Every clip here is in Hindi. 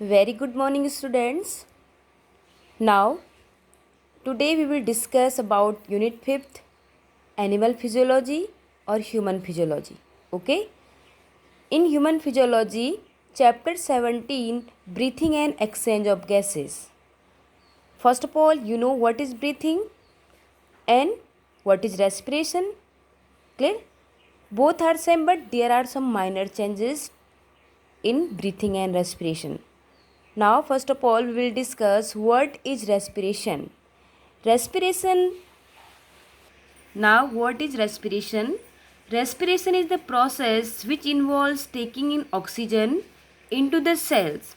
Very good morning, students. Now, today we will discuss about Unit 5th, Animal Physiology or Human Physiology. Okay? In Human Physiology, Chapter 17, Breathing and Exchange of Gases. First of all, you know what is breathing and what is respiration. Clear? Both are same, but there are some minor changes in breathing and respiration. Now, first of all, we will discuss what is respiration. Respiration. Now, what is respiration? Respiration is the process which involves taking in oxygen into the cells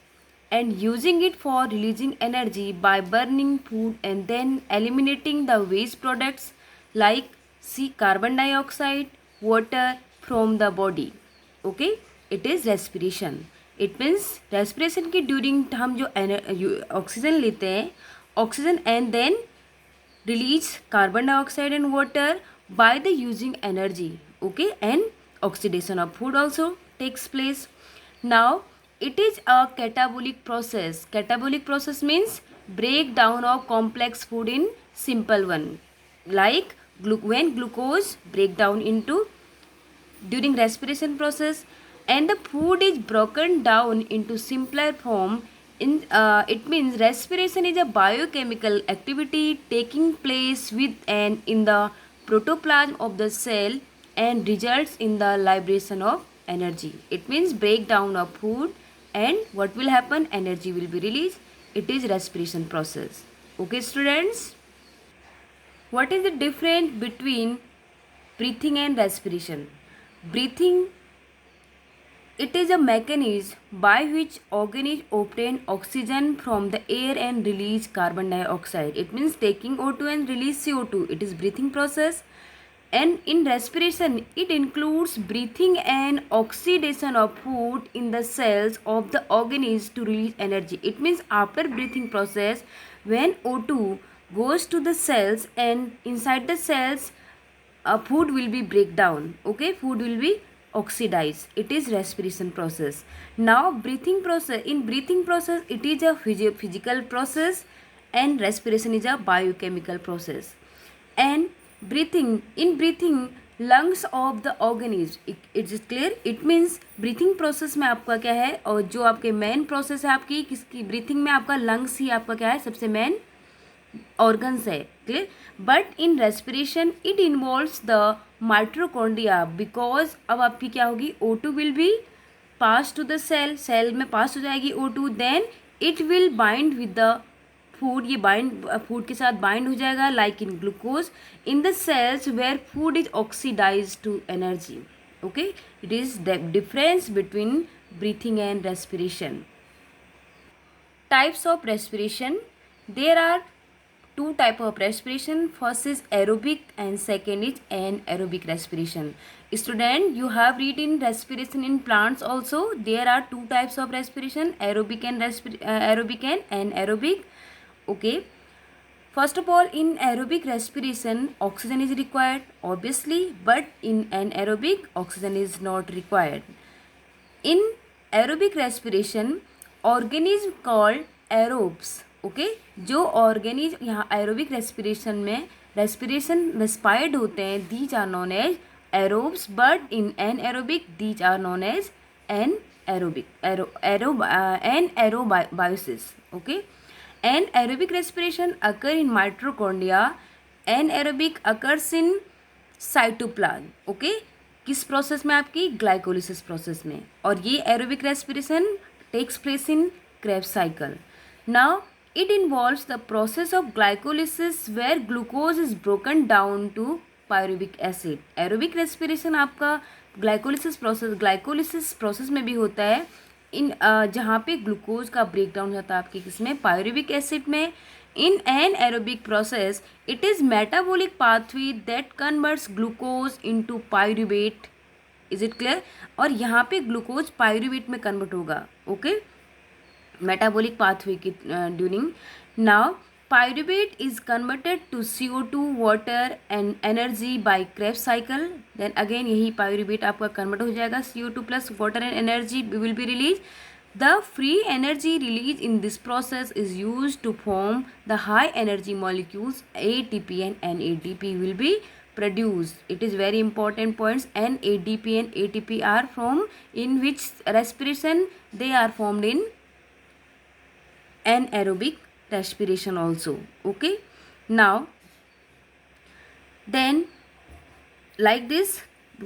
and using it for releasing energy by burning food and then eliminating the waste products like carbon dioxide, water from the body. Okay, it is respiration. It means respiration की ड्यूरिंग हम जो ऑक्सीजन लेते हैं oxygen and then release carbon dioxide and water by the using energy. Okay, and oxidation of food also takes place. Now it is a catabolic process. Catabolic process means breakdown of complex food in simple one, like when glucose break down into during respiration process and the food is broken down into simpler form. It means respiration is a biochemical activity taking place with and in the protoplasm of the cell and results in the liberation of energy. It means breakdown of food and what will happen, energy will be released. It is respiration process. Okay, students, what is the difference between breathing and respiration? Breathing, it is a mechanism by which organisms obtain oxygen from the air and release carbon dioxide. It means taking O2 and release CO2. It is breathing process. And in respiration, it includes breathing and oxidation of food in the cells of the organisms to release energy. It means after breathing process, when O2 goes to the cells and inside the cells, food will be break down. Okay, food will be oxidized. It is respiration process. Now breathing process, in breathing process it is a physical process and respiration is a biochemical process. And breathing, in breathing lungs of the organism, it is clear. It means breathing process में आपका क्या है और जो आपके मेन प्रोसेस है आपकी किसकी ब्रीथिंग में आपका लंग्स ही आपका क्या है सबसे मेन organs है clear. But in respiration it involves the mitochondria because अब आपकी क्या होगी O2 will be pass to the cell में पास हो जाएगी O2 then it will bind with the food. ये bind food के साथ bind हो जाएगा like in glucose in the cells where food is oxidized to energy. Okay, it is the difference between breathing and respiration. Types of respiration, there are two type of respiration. First is aerobic and second is anaerobic respiration. Student, you have read in respiration in plants also. There are two types of respiration, aerobic and aerobic and anaerobic. Okay, first of all, in aerobic respiration oxygen is required obviously, but in anaerobic oxygen is not required. In aerobic respiration organism called aerobes. Okay, जो ऑर्गेनिज्म यहाँ एरोबिक रेस्पिरेशन में रेस्पायर्ड होते हैं these are known as aerobes, but in anaerobic these are known as anaerobiosis. Okay, an aerobic respiration occur in mitochondria, anaerobic occurs in cytoplasm. Okay, किस प्रोसेस में आपकी ग्लाइकोलिसिस प्रोसेस में, और ये aerobic respiration takes place in Krebs cycle. Now it involves the process of glycolysis where glucose is broken down to pyruvic acid. aerobic respiration आपका ग्लाइकोलिसिस प्रोसेस में भी होता है इन जहाँ पे ग्लूकोज का ब्रेक डाउन होता है आपके किसमें पायरुविक एसिड में. In an aerobic process it is metabolic pathway that converts glucose into pyruvate. Is it clear? और यहाँ पे ग्लूकोज पायरुवेट में कन्वर्ट होगा. Okay, metabolic pathway during. Now pyruvate is converted to CO2, water and energy by Krebs cycle. Then again यही pyruvate आपका convert हो जाएगा CO2 plus water and energy will be released The free energy released in this process is used to form the high energy molecules ATP and NADP will be produced. It is very important points. NADP and ATP are from in which respiration they are formed in anaerobic respiration also. Okay, now then like this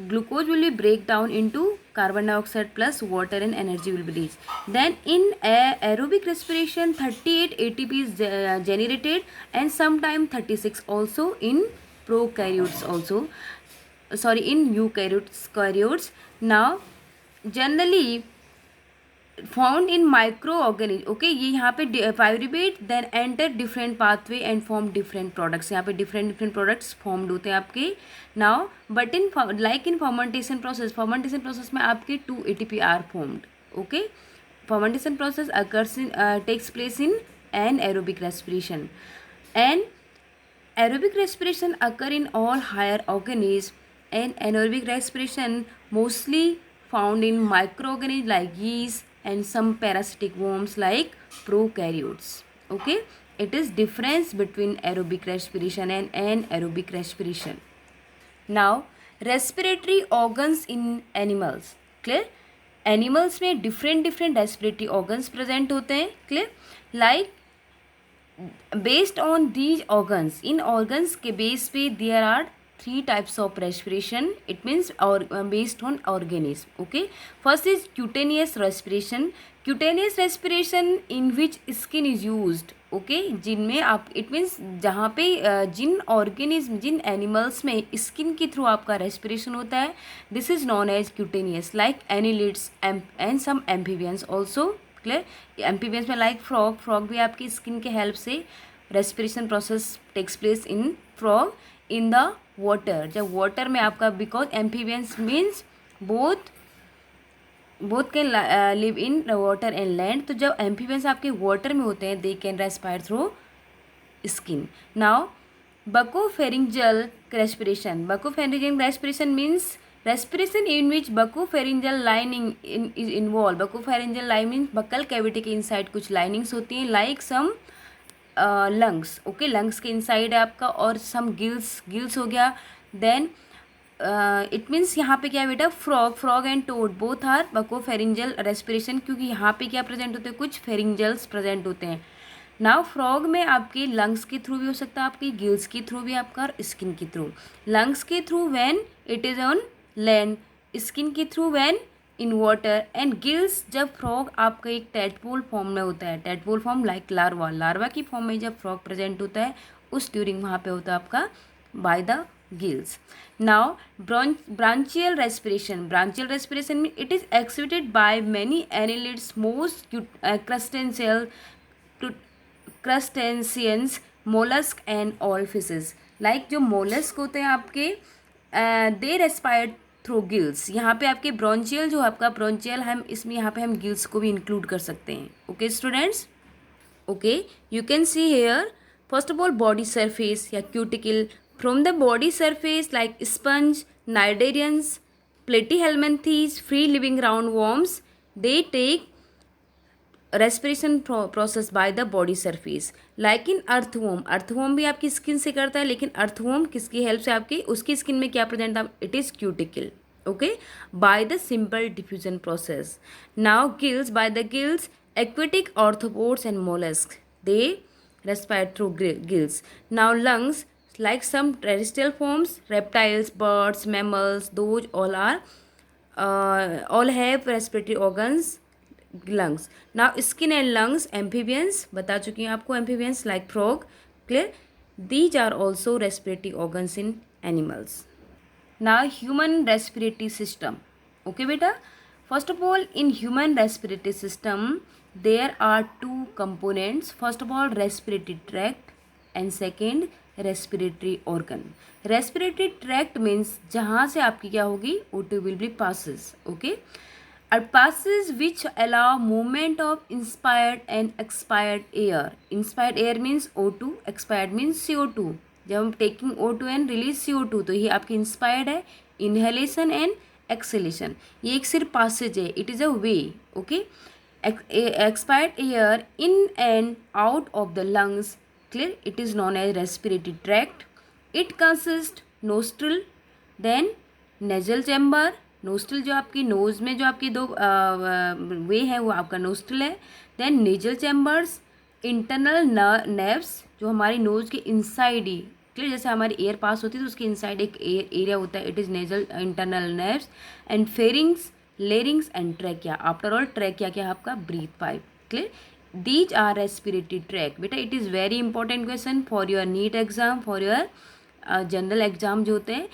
glucose will be break down into carbon dioxide plus water and energy will be released. Then in aerobic respiration 38 ATP is generated and sometime 36 also in prokaryotes also, sorry, in eukaryotes. Now generally found in micro organisms. Okay, ये यहाँ पे pyruvate then enter different pathway and form different products. यहाँ पे डिफरेंट प्रोडक्ट्स फॉर्म्ड होते हैं आपके. Now but in like in fermentation process में आपके 2 ATP are formed. Okay, fermentation process occurs in takes place in anaerobic respiration. And aerobic respiration occur in all higher organisms, and anaerobic respiration mostly found in microorganisms like yeast and some parasitic worms like prokaryotes. Okay, it is difference between aerobic respiration and anaerobic respiration. Now respiratory organs in animals. Clear? Animals में different respiratory organs present होते हैं. Clear? Like based on these organs, in organs के base पे there are 3 types of respiration. It means or based on organism. Okay, first is cutaneous respiration. Cutaneous respiration in which skin is used. Okay, जिनमें आप it means जहाँ पे जिन organism जिन animals में skin के through आपका respiration होता है, this is known as cutaneous, like annelids and some amphibians also. Clear? Amphibians में लाइक फ्रॉग भी आपकी स्किन के हेल्प से respiration process takes place in frog in the water. जब वाटर में आपका, because amphibians means both can live in water and land. तो जब एम्फीबियंस आपके वाटर में होते हैं they can respire through skin. Now buccopharyngeal respiration means respiration in which buccopharyngeal lining is involved. Buccopharyngeal line means buccal cavity के इनसाइड कुछ लाइनिंग्स होती हैं like some lungs. Okay, lungs के इनसाइड है आपका, और सम गिल्स हो गया. देन इट मीन्स यहाँ पे क्या है बेटा, frog and toad both are buccopharyngeal respiration, क्योंकि यहाँ पे क्या प्रेजेंट होते हैं, कुछ फेरिंजल्स प्रेजेंट होते हैं. नाउ फ्रॉग में आपके लंग्स के थ्रू भी हो सकता है, आपकी गिल्स के थ्रू भी आपका, और स्किन के थ्रू. लंग्स के थ्रू when it is on land, skin के थ्रू when in water, and gills जब फ्रॉग आपका एक टैडपोल फॉर्म में होता है. टैडपोल फॉर्म लाइक लार्वा की फॉर्म में जब फ्रॉग प्रेजेंट होता है उस ड्यूरिंग वहाँ पे होता है आपका by the gills. Now branchial respiration में it is executed by many annelids, most crustaceans, mollusc and all fishes. Like जो मोलस्क होते हैं आपके दे रेस्पायर थ्रू गिल्स. यहाँ पे आपके ब्रोंचियल जो आपका ब्रोंचियल, हम इसमें यहाँ पे हम गिल्स को भी इंक्लूड कर सकते हैं. Okay students, okay, you can see here first of all body surface या cuticle. From the body surface like sponge, cnidarians, platyhelminthes, free living round worms, they take respiration process by the body surface. Like in earthworm भी आपकी स्किन से करता है, लेकिन अर्थवॉर्म किसकी हेल्प से आपकी, उसकी स्किन में क्या प्रेजेंट है, it is cuticle. Okay, by the simple diffusion process. Now gills, bye the gills aquatic arthropods and mollusc they respire through gills. Now lungs like some terrestrial forms, reptiles, birds, mammals, those all have respiratory organs, lungs. Now skin and lungs, amphibians बता चुकी हूँ आपको, amphibians like frog. Clear? These are also respiratory organs in animals. Now human respiratory system. Okay बेटा, first of all in human respiratory system there are 2 components. First of all respiratory tract and second respiratory organ. Respiratory tract means जहाँ से आपकी क्या होगी, O2 will be passes. Okay, are passes which allow movement of inspired and expired air. Inspired air means O2, expired means CO2. जब हम taking O2 and release CO2 तो ये आपकी inspired है, inhalation and exhalation. ये एक सिर्फ passage है, it is a way. Okay, expired air in and out of the lungs. Clear? It is known as respiratory tract. It consists nostril, then nasal chamber. Nostril जो आपकी नोज़ में जो आपकी दो वे है वो आपका नोस्ट्रल है. Then nasal chambers, internal nerves जो हमारी नोज़ के इनसाइड ही, क्लियर, जैसे हमारी एयर पास होती है तो उसके इनसाइड एक एरिया होता है, it is nasal internal nares. And pharynx, larynx and trachea. After all trachea क्या है आपका? Breath pipe. Clear? These are respiratory tract. बेटा it is very important question for your NEET exam, for your general exam जो होते हैं.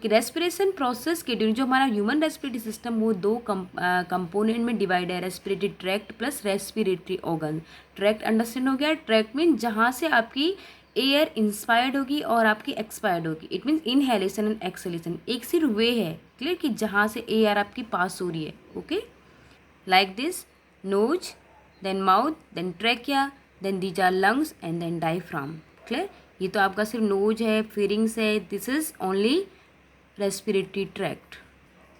रेस्पिरेशन प्रोसेस के ड्यूरिंग जो हमारा ह्यूमन रेस्पिरेटरी सिस्टम वो दो कंपोनेंट में डिवाइड है, respiratory tract plus respiratory organ. Tract understand हो गया? ट्रैक्ट मीन जहाँ से आपकी एयर इंस्पायर्ड होगी और आपकी एक्सपायर्ड होगी. It means inhalation and exhalation. एक सिर्फ वे है, क्लियर, कि जहाँ से एयर आपकी पास हो रही है. Okay, like this, nose, then mouth, then trachea, then these are lungs and then diaphragm. Clear? ये तो आपका सिर्फ नोज है, फिरिंग्स है. This is only respiratory tract.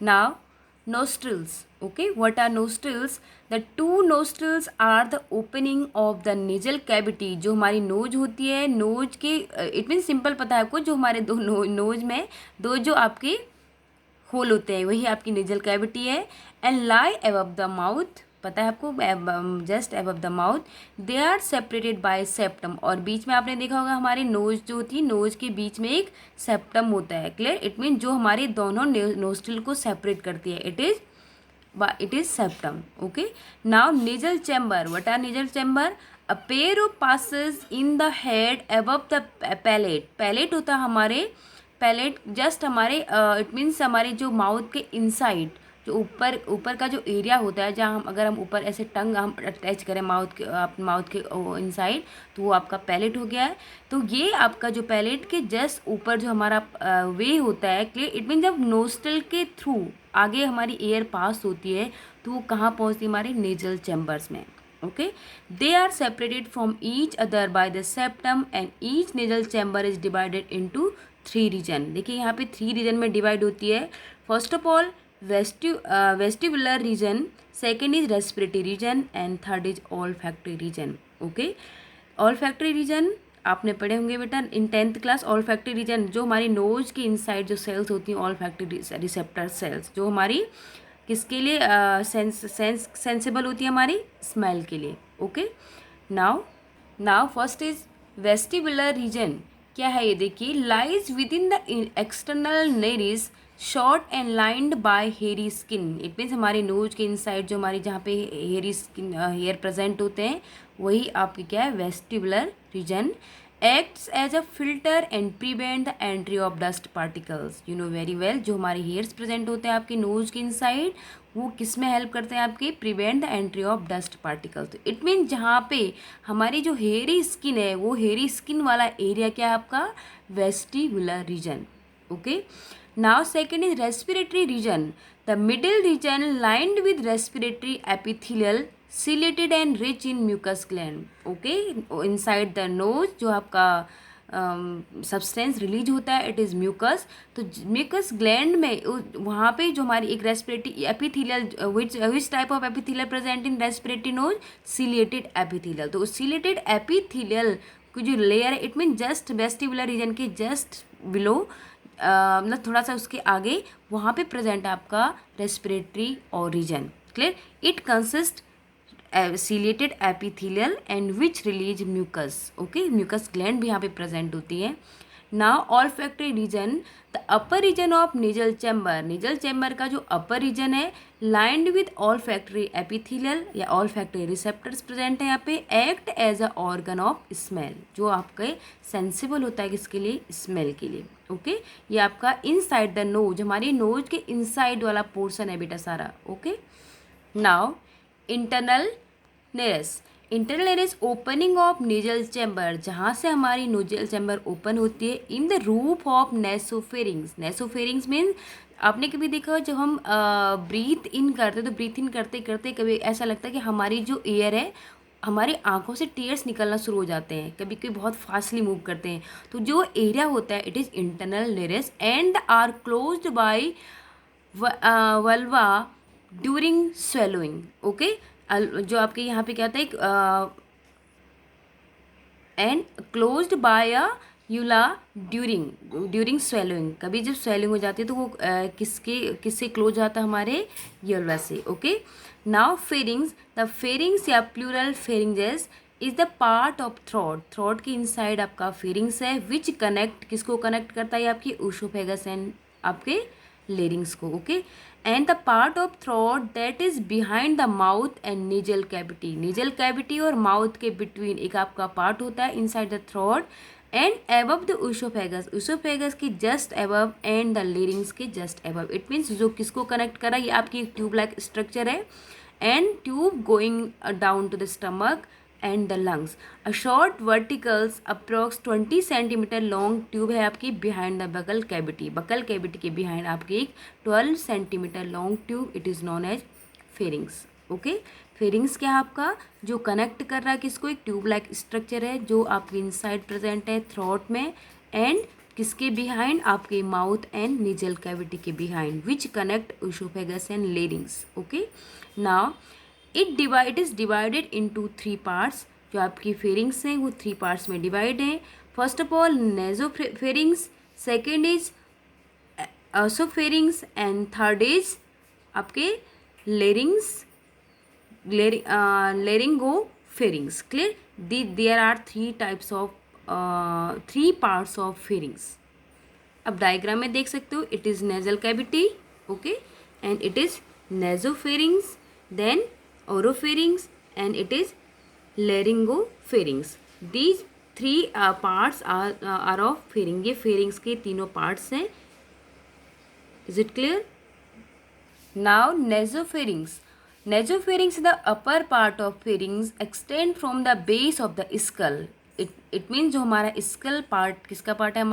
Now nostrils. Okay, what are nostrils? The two nostrils are the opening of the nasal cavity. जो हमारी नोज होती है, नोज के इट मीन सिंपल पता है आपको, जो हमारे दो नोज में दो जो आपके होल होते हैं वही आपकी नेजल कैविटी है. And lie above the mouth, पता है आपको, just above the mouth. They are separated by septum. और बीच में आपने देखा होगा हमारी नोज जो होती है, नोज के बीच में एक सेप्टम होता है. क्लियर? इट मीन जो हमारे दोनों नोस्ट्रिल को सेपरेट करती है, it is septum. Okay, now nasal chamber. What are nasal chamber? A pair of passes in the head above the palate. Palate होता है हमारे, पैलेट जस्ट हमारे इट मीन्स हमारे जो माउथ के इनसाइड, जो ऊपर का जो एरिया होता है, जहाँ हम अगर हम ऊपर ऐसे टंग हम अटैच करें माउथ के इनसाइड, तो वो आपका पैलेट हो गया है. तो ये आपका जो पैलेट के जस्ट ऊपर जो हमारा वे होता है, क्लियर, इट मीन जब नोस्ट्रल के थ्रू आगे हमारी एयर पास होती है तो वो कहाँ पहुँचती है? हमारे नेजल चैम्बर्स में. Okay, they are separated from each other by the septum and each nasal chamber is divided into 3 region. देखिए यहाँ पे 3 रीजन में डिवाइड होती है. First of all vestibular region, second is respiratory region and third is olfactory region. Okay, olfactory region आपने पढ़े होंगे बेटा इन 10th क्लास. ऑल्फैक्टरी रीजन जो हमारी नोज के इनसाइड जो सेल्स होती हैं, ऑल्फैक्टरी रिसेप्टर सेल्स, जो हमारी किसके लिए सेंसिबल होती है? हमारी स्मेल के लिए. Okay, now first is vestibular region. क्या है ये? देखिए, lies within the external nares, short and lined by hairy skin. It means हमारी नोज के इनसाइड जो हमारी जहाँ पे हेयरी स्किन हेयर प्रेजेंट होते हैं वही आपकी क्या है? Vestibular region. Acts as a filter and prevent the entry of dust particles. You know very well, जो हमारे हेयर्स प्रेजेंट होते हैं आपके नोज के इनसाइड, वो किस में हेल्प करते हैं? आपके prevent the entry of dust particles. It mean जहाँ पे हमारी जो हेयरी स्किन है, वो हेयरी स्किन वाला एरिया क्या है आपका? Vestibular region. Okay, now second is respiratory region. The middle region lined with respiratory epithelial, ciliated and rich in mucus gland. Okay, inside the nose जो आपका सब्सटेंस रिलीज होता है, इट इज़ म्यूकस. तो म्यूकस ग्लैंड में वहाँ पे जो हमारी एक respiratory epithelial, which type of epithelial present in respiratory nose? Ciliated epithelial. तो सिलिएटेड एपिथेलियल की जो लेयर है, it mean just vestibular region के जस्ट बिलो, मतलब थोड़ा सा उसके आगे, वहाँ पे प्रेजेंट है आपका रेस्पिरेटरी और region. Clear? It consist ciliated epithelial and which release mucus. Okay, mucus gland भी यहाँ पे प्रेजेंट होती है. Now olfactory region, the upper region of nasal chamber. Nasal chamber का जो अपर रीजन है, लाइंड विद ऑल्फैक्टरी एपिथेलियल या ऑल्फैक्टरी रिसेप्टर्स प्रेजेंट है यहाँ पे. Act as a organ of smell, जो आपके सेंसिबल होता है किसके लिए? स्मेल के लिए. ओके, ये आपका इनसाइड द नोज, हमारी नोज के इनसाइड वाला पोर्शन है बेटा सारा. Okay, now internal nares. Internal nares opening of nasal chamber, जहाँ से हमारी नोजल चैम्बर ओपन होती है in the roof of nasopharynx. Nasopharynx means आपने कभी देखा हो जब हम ब्रीथ इन करते तो ब्रीथ इन करते करते कभी ऐसा लगता है कि हमारी जो एयर है, हमारी आंखों से टीयर्स निकलना शुरू हो जाते हैं, कभी कभी बहुत फास्टली मूव करते हैं. तो जो एरिया होता है, it is internal nares and are closed by uvula during swallowing. Okay, जो आपके यहाँ पे क्या होता है, and closed by a uvula during swallowing. कभी जब स्वेलिंग हो जाती है तो वो किससे क्लोज जाता है, हमारे यूला से। Okay, now pharynx, the pharynx या plural pharynges is the part of throat के इनसाइड आपका फेरिंग्स है, विच कनेक्ट, किसको कनेक्ट करता है, आपकी ऊशोफेगस एंड आपके लेरिंग्स को। Okay, and the part of throat that is behind the mouth and nasal cavity, nasal cavity और माउथ के बिटवीन एक आपका पार्ट होता है inside the throat, and above the oesophagus, oesophagus की just above and the larynx के जस्ट अबव। इट मीन्स जो किसको कनेक्ट करा, ये आपकी ट्यूब लाइक स्ट्रक्चर है, and tube going down to the stomach and the lungs. A short verticals approx 20 centimeter long tube है आपकी behind the buccal cavity, buccal cavity के behind आपकी एक 12 centimeter long tube, it is known as pharynx. Okay, pharynx क्या है आपका, जो कनेक्ट कर रहा है किसको, एक ट्यूब लाइक स्ट्रक्चर है जो आपके इनसाइड प्रेजेंट है थ्रोट में, एंड किसके बिहाइंड, आपके माउथ एंड नेजल कैविटी के behind, which connect oesophagus and larynx. Okay, now it is divided into 3 parts. जो आपकी फेरिंग्स हैं वो 3 पार्ट्स में डिवाइड हैं। First of all nasopharynx, second is oropharynx, and third is आपके larynx, laryngopharynx. Clear, there are 3 types of 3 parts of pharynx. अब डायग्राम में देख सकते हो, it is nasal cavity, okay, and it is nasopharynx, then oropharynx, and it is laryngopharynx. These 3 parts are of pharynx. ये pharynx के तीनों parts हैं. Is it clear? Now nasopharynx. Nasopharynx is the upper part of pharynx extend from the base of the skull. It means जो हमारा skull part किसका part है,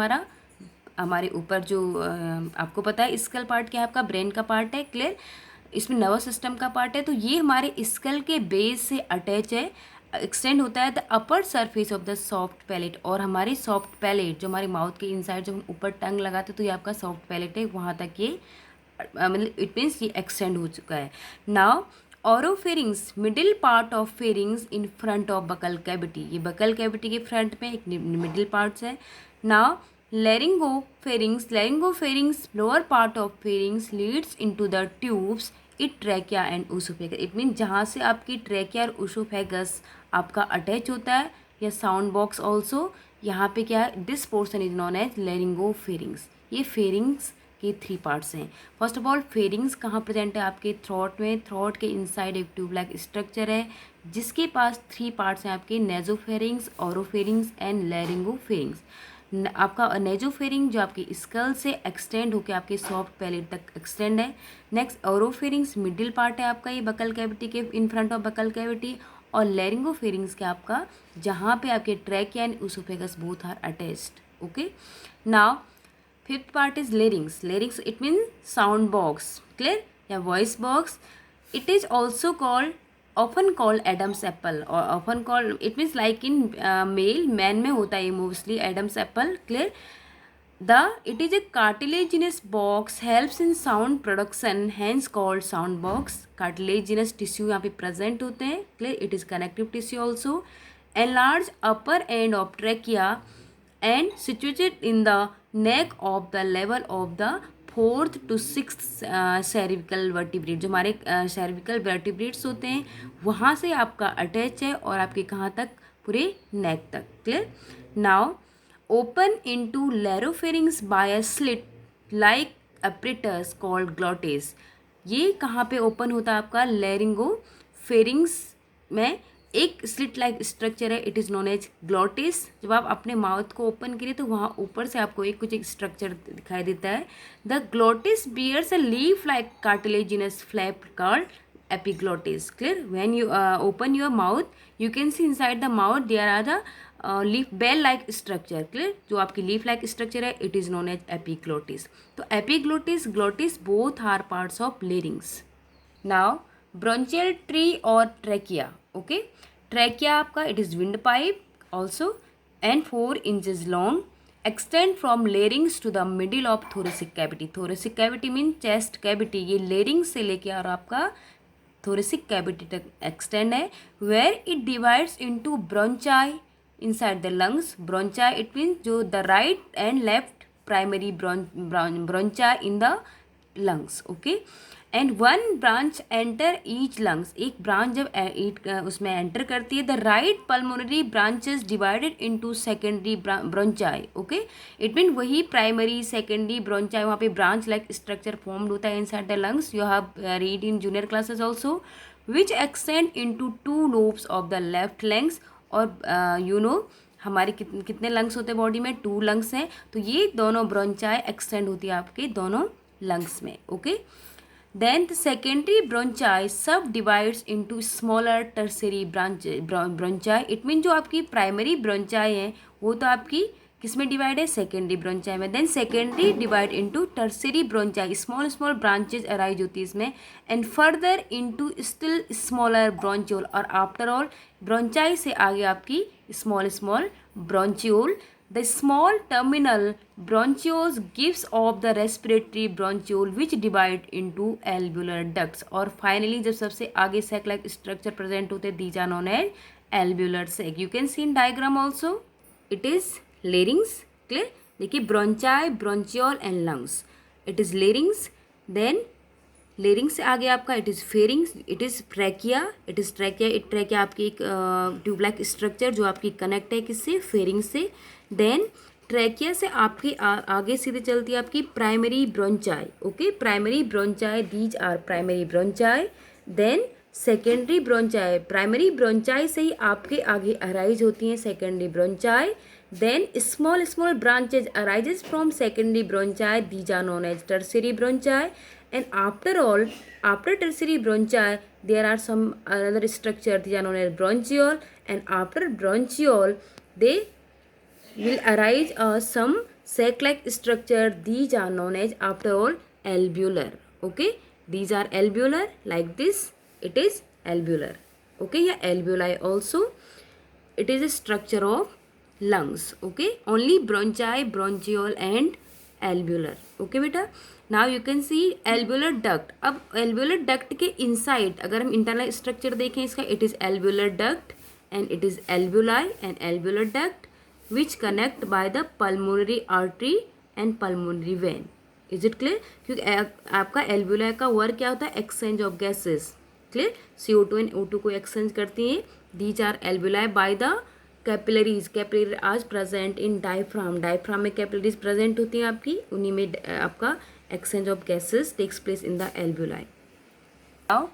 हमारे ऊपर जो आपको पता है स्कल पार्ट क्या है, आपका ब्रेन का पार्ट है। क्लियर, इसमें नर्वस सिस्टम का पार्ट है, तो ये हमारे स्कल के बेस से अटैच है, एक्सटेंड होता है the upper surface of the soft palate. और हमारी सॉफ्ट पैलेट जो हमारे माउथ के इनसाइड जो हम ऊपर टंग लगाते तो ये आपका सॉफ्ट पैलेट है, वहाँ तक ये मतलब इट मीन्स ये एक्सटेंड हो चुका है। Now oropharynx, middle part of pharynx in front of buccal cavity, ये बकल कैविटी के फ्रंट में एक मिडिल पार्ट्स है। Now laryngopharynx, lower part of pharynx leads into the tubes it trachea and esophagus. It means जहाँ से आपकी ट्रैकिया और ओसोफेगस आपका अटैच होता है, या साउंड बॉक्स ऑल्सो, यहाँ पे क्या है, this portion is known as laryngopharynx. ये फेरिंग्स के 3 पार्ट्स हैं। फर्स्ट ऑफ ऑल फेरिंग्स कहाँ प्रेजेंट है, आपके थ्रोट में, थ्रोट के इनसाइड एक ट्यूब लाइक स्ट्रक्चर है जिसके पास 3 पार्ट्स हैं आपके, नेजोफेरिंग्स, ओरोफेरिंग्स एंड laryngopharynx. आपका नेजोफेरिंग जो आपकी स्कल से एक्सटेंड होकर आपके सॉफ्ट पैलेट तक एक्सटेंड है। नेक्स्ट ओरोफेरिंग्स मिडिल पार्ट है आपका, ये बकल कैविटी के in front of buccal cavity, और लैरिंगोफेरिंग्स क्या आपका, जहाँ पे आपके trachea and oesophagus both are attached. Okay, now 5th part is larynx. Larynx it mean sound box, clear, या voice box. It is also called often called Adam's apple, or often called, it means like in male, man में होता है mostly Adam's apple. Clear, it is a cartilaginous box, helps in sound production, hence called sound box. Cartilaginous tissue यहाँ पे present होते हैं. Clear, it is connective tissue also. Enlarged upper end of trachea and situated in the neck of the level of the 4th to 6th cervical vertebrate. जो हमारे cervical vertebrates होते हैं वहाँ से आपका अटैच है, और आपके कहाँ तक, पूरे नेक तक। Clear, now open into laryngopharynx by a slit like apparatus called glottis. ये कहाँ पे ओपन होता है आपका, लैरिंगोफेरिंग्स में एक स्लिट लाइक स्ट्रक्चर है, it is known as glottis. जब आप अपने माउथ को ओपन करिए तो वहाँ ऊपर से आपको एक स्ट्रक्चर दिखाई देता है. The glottis bears a leaf like cartilaginous flap called epiglottis. Clear, when you open your mouth you can see inside the mouth there are the leaf bell like structure. Clear, जो आपकी लीफ लाइक स्ट्रक्चर है it is known as epiglottis. तो epiglottis, glottis both are parts of larynx. Now bronchial tree और ट्रैकिया. ओके, ट्रैकिया आपका it is wind pipe also and 4 inches long, extend from larynx to the middle of thoracic cavity. Thoracic cavity mean chest cavity, ये लेरिंग्स से लेके और आपका थोरेसिक कैविटी तक एक्सटेंड है, where it divides into bronchi inside the lungs. Bronchi it means जो the right and left primary bronchi in the lungs. Okay, and one branch enter each lungs. एक ब्रांच जब उसमें एंटर करती है, the right pulmonary branches divided into secondary bronchi. Okay, it mean वही प्राइमरी सेकेंडरी ब्रोंचाई, वहाँ पे ब्रांच लाइक स्ट्रक्चर फॉर्म्ड होता है inside the lungs. You have read in junior classes also, which extend into 2 lobes of the left lungs. और यू नो हमारे कितने लंग्स होते हैं बॉडी में? 2 लंग्स हैं. तो ये दोनों ब्रोंचाई एक्सटेंड होती है आपके दोनों लंग्स में. Okay, then the secondary bronchi subdivides into smaller tertiary bronchi. it means जो आपकी primary bronchi है वो तो आपकी किस में डिवाइड है? सेकेंडरी ब्रोंचाई में. Then secondary divide into tertiary bronchi, small small branches arise होती है इसमें, and further into still smaller bronchiole. और आफ्टर ऑल ब्रोंचाई से आगे आपकी small small bronchiole. The small terminal bronchioles gives off the respiratory bronchiole which divide into alveolar ducts. और finally जब सबसे आगे sac like structure present होते हैं, these are known as alveolar sac. You can see in diagram also. It is larynx. Clear? देखिए bronchi, bronchiole and lungs. It is larynx. Then लेरिंग से आगे आपका it is pharynx, it is trachea. It is trachea. It trachea आपकी एक ट्यूब लाइक स्ट्रक्चर जो आपकी कनेक्ट है किससे? फेरिंग से. देन ट्रैकिया से आपकी आगे सीधे चलती है आपकी primary bronchi. Okay, primary bronchi, these are primary bronchi. Then secondary bronchi, primary bronchi से ही आपके आगे अराइज होती हैं secondary bronchi. Then small small branches arises from secondary bronchi, these are known as tertiary bronchi. And after all, after tertiary bronchi, there are some another structure, these are known as bronchiole. And after bronchiole, they will arise some sac-like structure. These are known as after all alveolar. Okay, these are alveolar like this. It is alveolar. Okay, yeah, alveoli also. It is a structure of lungs. Okay, only bronchi, bronchiole and alveolar. Okay बेटा, now you can see alveolar duct. अब एल्वुलर डक्ट के इनसाइड अगर हम इंटरनल स्ट्रक्चर देखें इसका, it is alveolar duct and it is alveoli and alveolar duct which connect by the pulmonary artery and pulmonary vein. Is it clear? क्योंकि आपका एल्वुलाई का वर्क क्या होता है? Exchange of gases. Clear? CO2 and O2 को एक्सचेंज करती हैं. These are alveoli by the capillaries. Capillary आज प्रेजेंट इन डायफ्राम. डायफ्राम में कैपिलरीज प्रेजेंट होती हैं आपकी, उन्हीं में आपका exchange of gases takes place in the alveoli. Now,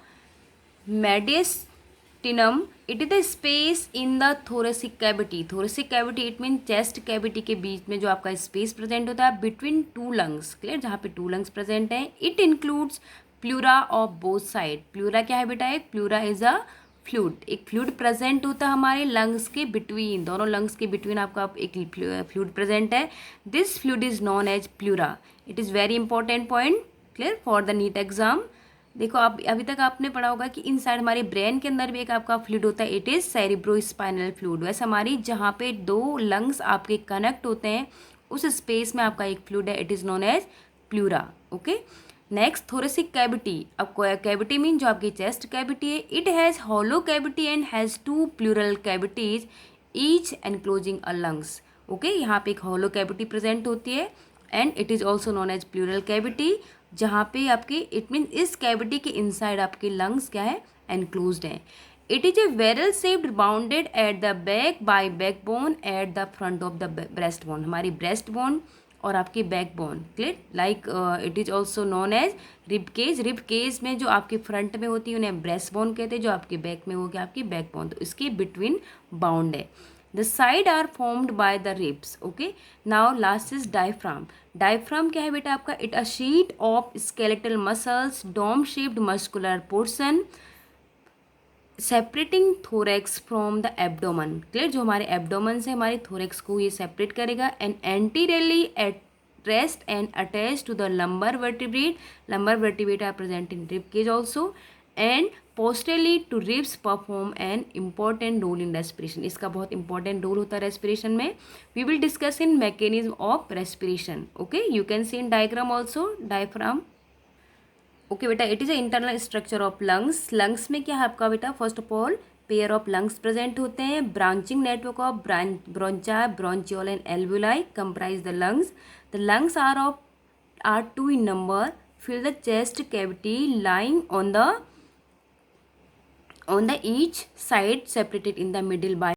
mediastinum, it is the space in the thoracic cavity. Thoracic cavity it means chest cavity के बीच में जो आपका space present होता है between 2 lungs. Clear? जहाँ पे 2 lungs present हैं. It includes pleura of both side. Pleura क्या है बेटा? एक pleura is a फ्लूड. एक फ्लूड प्रेजेंट होता है हमारे लंग्स के बिटवीन, दोनों लंग्स के बिटवीन आपका एक फ्लूड प्रेजेंट है. This fluid is known as pleura. It is very important point. Clear? For the NEET exam. देखो आप अभी तक आपने पढ़ा होगा कि इनसाइड हमारे ब्रेन के अंदर भी एक आपका फ्लूड होता है. It is cerebrospinal fluid. वैसे हमारी जहाँ पे 2 लंग्स आपके कनेक्ट होते हैं उस स्पेस में आपका एक फ्लूड है. It is known as pleura. Okay, next thoracic cavity. अब कैविटी मीन जो आपकी चेस्ट कैविटी है, it has hollow cavity and has 2 pleural cavities each enclosing a lungs. Okay, यहाँ पे एक हॉलो कैविटी प्रेजेंट होती है and it is also known as pleural cavity, जहाँ पे आपकी इट मीन इस कैविटी के इनसाइड आपके लंग्स क्या है? एनक्लोज्ड हैं. It is a वेरल shaped bounded at the back by backbone at the front of the breast bone. हमारी ब्रेस्ट बोन और आपकी back bone. Clear? Like it is also known as rib cage. Rib cage में जो आपके फ्रंट में होती है उन्हें ब्रेस्ट बोन कहते हैं, जो आपके बैक में होगी आपकी बैक बोन. तो इसके बिटवीन बाउंड है. The side are formed by the ribs. Okay, now last is diaphragm. Diaphragm क्या है बेटा आपका? It a sheet of skeletal muscles, dome shaped muscular portion separating thorax from the abdomen. Clear? जो हमारे एब्डोमन से हमारे थोरेक्स को ये सेपरेट करेगा. And anteriorly at rest and attach to the lumbar vertebrate. Lumbar vertebrate are present in rib cage also. And posteriorly to ribs perform an important role in respiration. इसका बहुत इंपॉर्टेंट रोल होता है रेस्पिरेशन में. We will discuss in mechanism of respiration. Okay, you can see in diagram also diaphragm. Okay बेटा, it is a internal structure of lungs. Lungs में क्या है आपका बेटा, first of all pair of lungs present होते हैं. Branching network of bronchi, bronchiole and alveoli comprise the lungs. The lungs are two in number. Fill the chest cavity lying on the each side, separated in the middle by